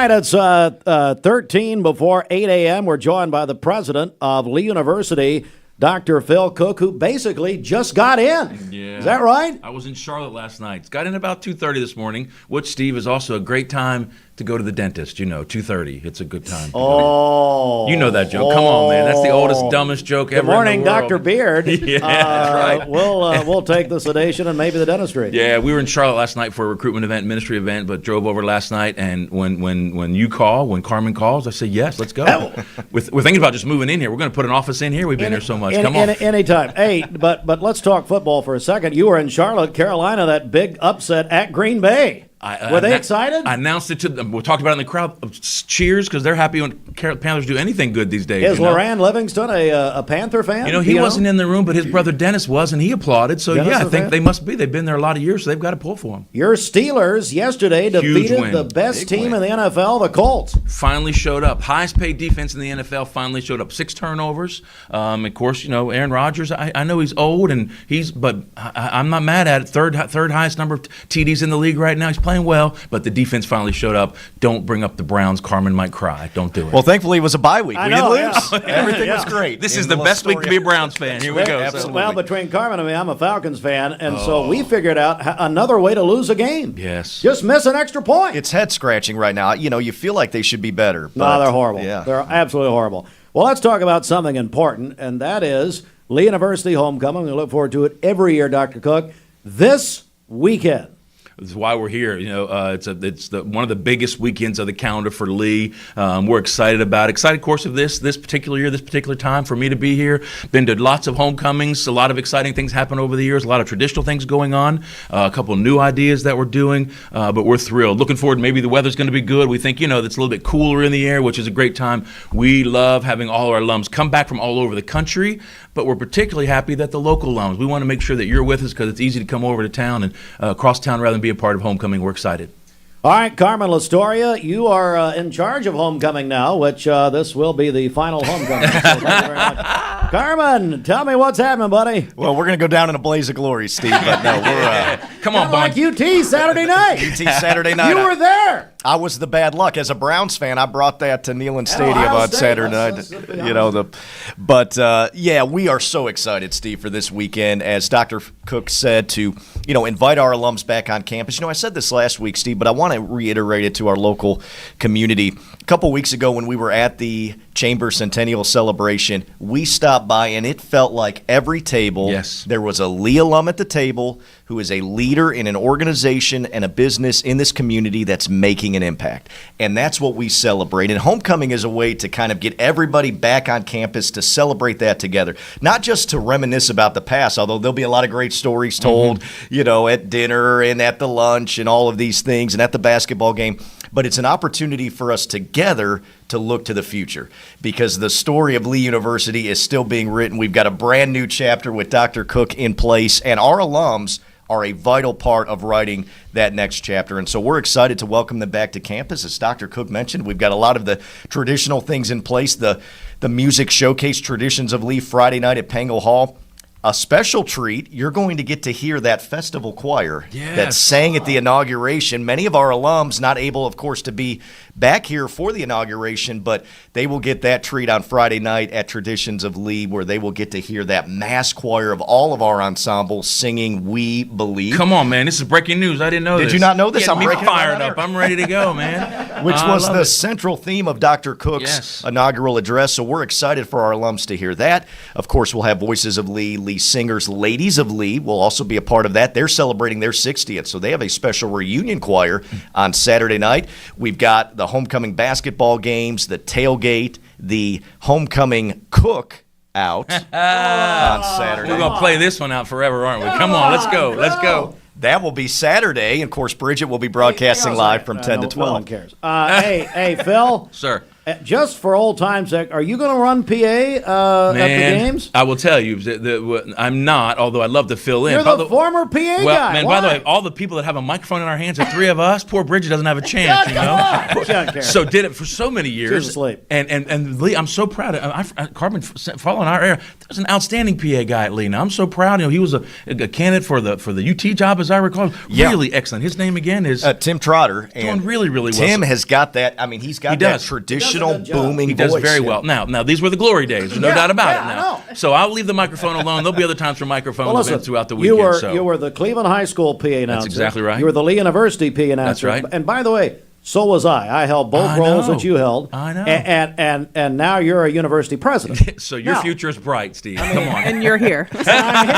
right, it's 13 before 8 a.m. We're joined by the president of Lee University, Dr. Phil Cook, who basically just got in. Yeah. Is that right? I was in Charlotte last night. Got in about 2:30 this morning, which, Steve, is also a great time to go to the dentist. 2:30. It's a good time. Oh. You know that joke. Come on, man. That's the oldest, dumbest joke ever Good morning, in the world. Dr. Beard. Yeah, that's right. We'll take the sedation and maybe the dentistry. Yeah, we were in Charlotte last night for a recruitment event, ministry event, but drove over last night. And when Carmen calls, I say, yes, let's go. We're thinking about just moving in here. We're going to put an office in here. We've been here so much. Come on. Anytime. Hey, but let's talk football for a second. You were in Charlotte, Carolina, that big upset at Green Bay. Were they excited? I announced it to them. We talked about it in the crowd. Cheers, because they're happy when Panthers do anything good these days. Is Loran Livingston a Panther fan? He wasn't in the room, but his brother Dennis was, and he applauded. So, Dennis I think they must be. They've been there a lot of years, so they've got to pull for him. Your Steelers yesterday defeated the best team in the NFL, the Colts. Finally showed up. Highest paid defense in the NFL finally showed up. 6 turnovers. Of course, Aaron Rodgers, I know he's old, but I'm not mad at it. Third highest number of TDs in the league right now. He's playing well, but the defense finally showed up. Don't bring up the Browns. Carmen might cry. Don't do it. Well, thankfully it was a bye week. We didn't lose. Yeah. Everything was great. This is the best week to be a Browns fan. Here we go. Absolutely. Well, between Carmen and me, I'm a Falcons fan, and so we figured out another way to lose a game. Yes. Just miss an extra point. It's head scratching right now. You feel like they should be better. No, they're horrible. Yeah. They're absolutely horrible. Well, let's talk about something important, and that is Lee University homecoming. We look forward to it every year, Dr. Cook. This weekend. This is why we're here. It's one of the biggest weekends of the calendar for Lee. We're excited about it. Excited, of course, of this particular year, this particular time for me to be here. Been to lots of homecomings. A lot of exciting things happen over the years. A lot of traditional things going on. A couple of new ideas that we're doing. But we're thrilled. Looking forward. Maybe the weather's going to be good. We think, it's a little bit cooler in the air, which is a great time. We love having all our alums come back from all over the country. But we're particularly happy that the local alums, we want to make sure that you're with us because it's easy to come over to town and across town rather than be a part of homecoming. We're excited. All right, Carmen Lastoria, you are in charge of homecoming now, which this will be the final homecoming. So thank you very much. Carmen, tell me what's happening, buddy. Well, we're going to go down in a blaze of glory, Steve, but no, we're come on, like UT Saturday night. UT Saturday night. You were there. I was the bad luck. As a Browns fan, I brought that to Neyland Stadium on Saturday night. We are so excited, Steve, for this weekend. As Dr. Cook said, to invite our alums back on campus. I said this last week, Steve, but I want to reiterate it to our local community. A couple weeks ago, when we were at the Chamber Centennial Celebration, we stopped by, and it felt like every table, there was a Lee alum at the table who is a leader in an organization and a business in this community that's making an impact. And that's what we celebrate. And homecoming is a way to kind of get everybody back on campus to celebrate that together. Not just to reminisce about the past, although there'll be a lot of great stories told, at dinner and at the lunch and all of these things and at the basketball game. But it's an opportunity for us together to look to the future because the story of Lee University is still being written. We've got a brand new chapter with Dr. Cook in place, and our alums are a vital part of writing that next chapter. And so we're excited to welcome them back to campus. As Dr. Cook mentioned, we've got a lot of the traditional things in place, the music showcase Traditions of Lee Friday night at Pango Hall. A special treat, you're going to get to hear that festival choir that sang at the inauguration. Many of our alums not able, of course, to be back here for the inauguration, but they will get that treat on Friday night at Traditions of Lee, where they will get to hear that mass choir of all of our ensembles singing We Believe. Come on, man. This is breaking news. I didn't know this. Did you not know this? I'm fired up. I'm ready to go, man. Which was the central theme of Dr. Cook's inaugural address, so we're excited for our alums to hear that. Of course, we'll have Voices of Lee, Lee Singers, Ladies of Lee will also be a part of that. They're celebrating their 60th, so they have a special reunion choir on Saturday night. We've got the homecoming basketball games, the tailgate, the homecoming cook out on Saturday. We're going to play this one out forever, aren't we? Come on, let's go. Let's go. That will be Saturday. And, of course, Bridget will be broadcasting live from 10 to 12. No one cares. Hey, Phil. Sir. just for old time's sake, are you going to run PA at the games? I will tell you, I'm not, although I'd love to fill in. You're the former PA guy. Well, man, Why? by the way, all the people that have a microphone in our hands, the three of us, poor Bridget doesn't have a chance, you know? So did it for so many years. She's asleep. And Lee, I'm so proud. Carmen, following our era, there was an outstanding PA guy at Lee. Now, I'm so proud. You know, he was a candidate for the UT job, as I recall. Yeah. Really excellent. His name again is Tim Trotter. doing really, really well. Tim has got that. I mean, he's got that traditional booming He does voice. very well. Now these were the glory days. There's no doubt about it. I Now, know. so I'll leave the microphone alone. There'll be other times for microphone Well, listen, events throughout the weekend. you were the Cleveland High School PA announcer. exactly right. You were the Lee University PA announcer. right. And by the way, so was I. I held both I roles know. that you held. I know. And now you're a university president. So your Now- future is bright, Steve. Come on. And you're here. And I'm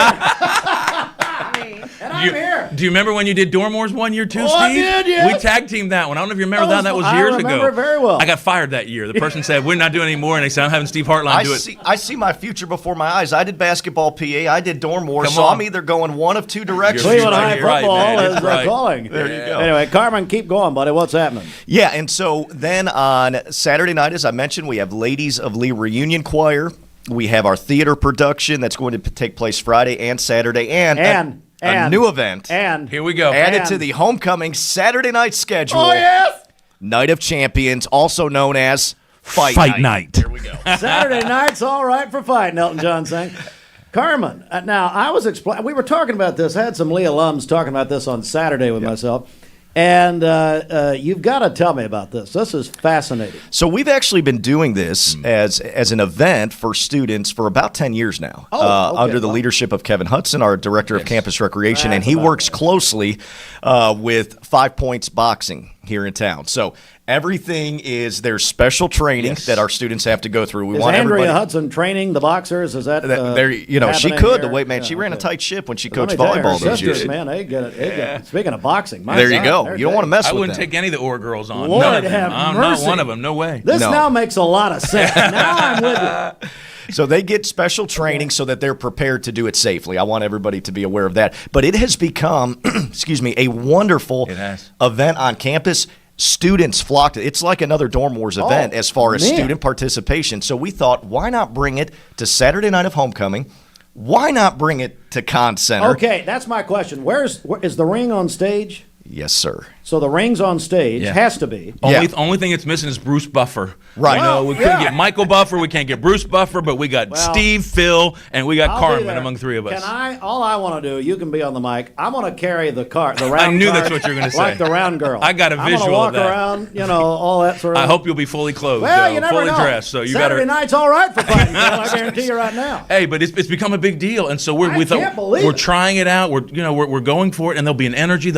here. And I'm here. Do you remember when you did Dorm Wars one year too, Oh, Steve? I did, yes. We tag teamed that one. I don't know if you remember That that. was- That was years ago. I remember it very well. I got fired that year. The person said, we're not doing it anymore. And they said, I'm having Steve Hartline do it. I see my future before my eyes. I did basketball PA. I did dorm wars. Come So on. I'm either going one of two directions. Cleveland Right, High you're right, football man. is That's right. calling. There you go. Anyway, Carmen, keep going, buddy. What's happening? Yeah, and so then on Saturday night, as I mentioned, we have Ladies of Lee Reunion Choir. We have our theater production that's going to take place Friday and Saturday, and a new event And Here we go. added and- to the homecoming Saturday night schedule. Oh, yes! Night of Champions, also known as Fight Night. There we go. Saturday night's all right for fighting, Elton John saying. Carmen, now I was we were talking about this. I had some Lee alums talking about this on Saturday with myself. And you've got to tell me about this. This is fascinating. So we've actually been doing this as an event for students for about 10 years now, Oh, okay. under the leadership of Kevin Hudson, our director of campus recreation, and he about works right. closely with 5 Points Boxing here in town. So everything is there's special training Yes. that our students have to go through. We Is want Andrea everybody. Hudson training the boxers? Is that There, you know, she happening could. here? The way, man, Yeah, she ran a okay. tight ship when she Let coached me tell you, her volleyball those sisters, years. man, they get it. Speaking of boxing, my There you God, go. they're You don't want to mess I with wouldn't them. take any of the Orr girls on. Lord None of them. have I'm mercy. not one of them. No way. This No. now makes a lot of sense. Now I'm with you. So they get special training so that they're prepared to do it safely. I want everybody to be aware of that. But it has become, excuse me, a wonderful It has. event on campus. Students flocked. It's like another Dorm Wars event as far as man. student participation. So we thought, why not bring it to Saturday night of homecoming? Why not bring it to Con Center? Okay, that's my question. Where is the ring on stage? Yes, sir. So the ring's on stage. Yeah. Has to be. Only thing it's missing is Bruce Buffer. Right. You know, we couldn't yeah. get Michael Buffer, we can't get Bruce Buffer, but we got Well, Steve, Phil, and we got I'll be Carmen there. among three of us. All I want to do, you can be on the mic. I'm going to carry the round I knew cart that's what you were gonna say. Like the round girl. I got a I'm visual gonna walk of that. around, all that sort of I hope you'll be fully clothed, Well, you never fully know. dressed. So you Saturday better. night's all right for fighting, Phil. I guarantee you right now. Hey, but it's become a big deal, and so I can't believe we're it. trying it out. We're going for it, and there'll be an energy.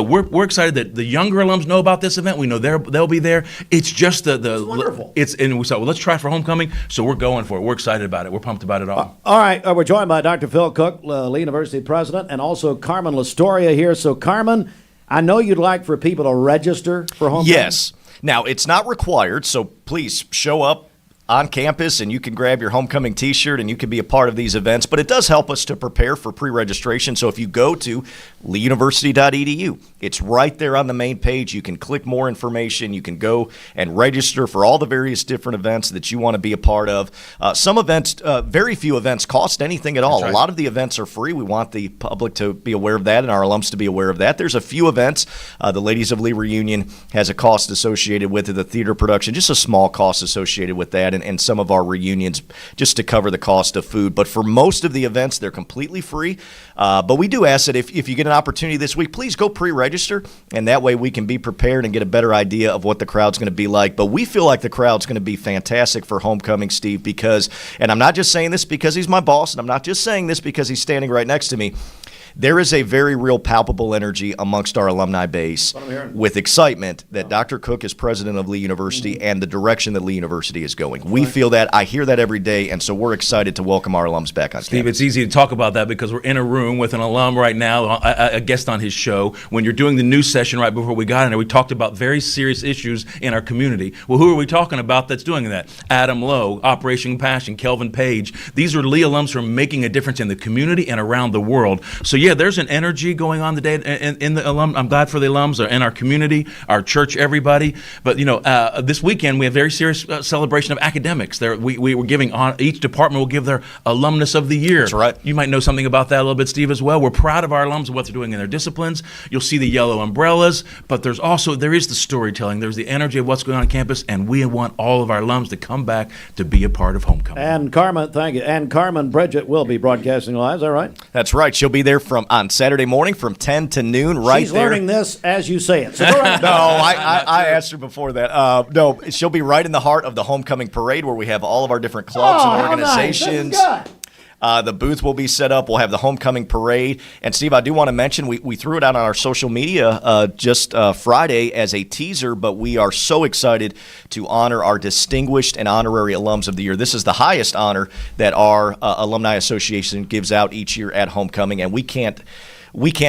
We're excited that the younger alums know about this event. We know they'll be there. It's just the wonderful. And we said, well, let's try it for homecoming. So we're going for it. We're excited about it. We're pumped about it all. All right, we're joined by Dr. Phil Cook, Lee University president, and also Carmen Lastoria here. So, Carmen, I know you'd like for people to register for homecoming. Yes. Now, it's not required, so please show up on campus and you can grab your homecoming t-shirt and you can be a part of these events. But it does help us to prepare for pre-registration. So if you go to leeuniversity.edu, it's right there on the main page. You can click more information. You can go and register for all the various different events that you want to be a part of. Some events, very few events cost anything at all. That's right. A lot of the events are free. We want the public to be aware of that and our alums to be aware of that. There's a few events. The Ladies of Lee Reunion has a cost associated with it. The theater production, just a small cost associated with that. And some of our reunions just to cover the cost of food. But for most of the events, they're completely free. But we do ask that if you get an opportunity this week, please go pre-register, and that way we can be prepared and get a better idea of what the crowd's going to be like. But we feel like the crowd's going to be fantastic for homecoming, Steve, because, and I'm not just saying this because he's my boss, and I'm not just saying this because he's standing right next to me, there is a very real palpable energy amongst our alumni base with excitement that Dr. Cook is president of Lee University and the direction that Lee University is going. We feel that. I hear that every day, and so we're excited to welcome our alums back on Steve, campus. it's easy to talk about that because we're in a room with an alum right now, a guest on his show. When you're doing the news session right before we got in there, we talked about very serious issues in our community. Well, who are we talking about that's doing that? Adam Lowe, Operation Passion, Kelvin Page. These are Lee alums who are making a difference in the community and around the world. So yeah, there's an energy going on today in the alum. I'm glad for the alums, in our community, our church, everybody. But this weekend we have a very serious celebration of academics. We were giving each department will give their alumnus of the year. That's right. You might know something about that a little bit, Steve, as well. We're proud of our alums and what they're doing in their disciplines. You'll see the yellow umbrellas, but there is the storytelling. There's the energy of what's going on campus, and we want all of our alums to come back to be a part of homecoming. And Carmen, thank you. And Carmen Bridget will be broadcasting live. Is that right? That's right. She'll be there on Saturday morning from 10 to noon. She's learning this as you say it. So go ahead. No, I asked her before that. No, she'll be right in the heart of the homecoming parade where we have all of our different clubs and organizations. Nice. This is good. The booth will be set up. We'll have the homecoming parade. And, Steve, I do want to mention we threw it out on our social media just Friday as a teaser, but we are so excited to honor our distinguished and honorary alums of the year. This is the highest honor that our Alumni Association gives out each year at homecoming, and we can't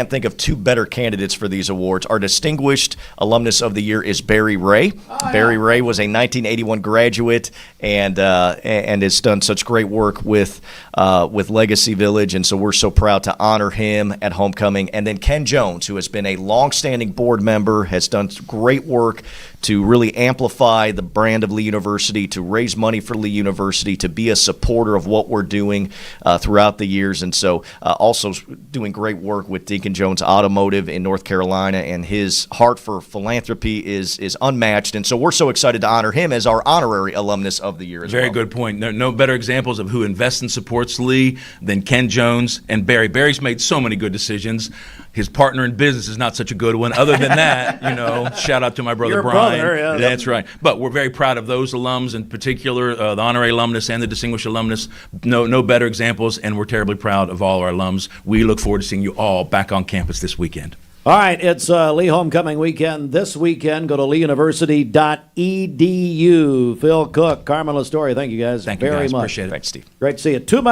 think of two better candidates for these awards. Our distinguished alumnus of the year is Barry Ray. Barry Ray was a 1981 graduate and has done such great work with Legacy Village, and so we're so proud to honor him at homecoming. And then Ken Jones, who has been a longstanding board member, has done great work to really amplify the brand of Lee University, to raise money for Lee University, to be a supporter of what we're doing throughout the years, and so also doing great work with Deacon Jones Automotive in North Carolina, and his heart for philanthropy is unmatched, and so we're so excited to honor him as our honorary alumnus of the year as well. Very good point. There are no better examples of who invests and supports Lee than Ken Jones and Barry. Barry's made so many good decisions. His partner in business is not such a good one. Other than that, shout out to my brother Your Brian. brother, yeah. That's right. But we're very proud of those alums in particular, the honorary alumnus and the distinguished alumnus. No better examples, and we're terribly proud of all our alums. We look forward to seeing you all back on campus this weekend. All right, it's Lee Homecoming Weekend. This weekend, go to leeuniversity.edu. Phil Cook, Carmen Lastoria, thank you guys Thank you, very guys. much. Appreciate it. Thanks, Steve. Great to see you. 2 minutes.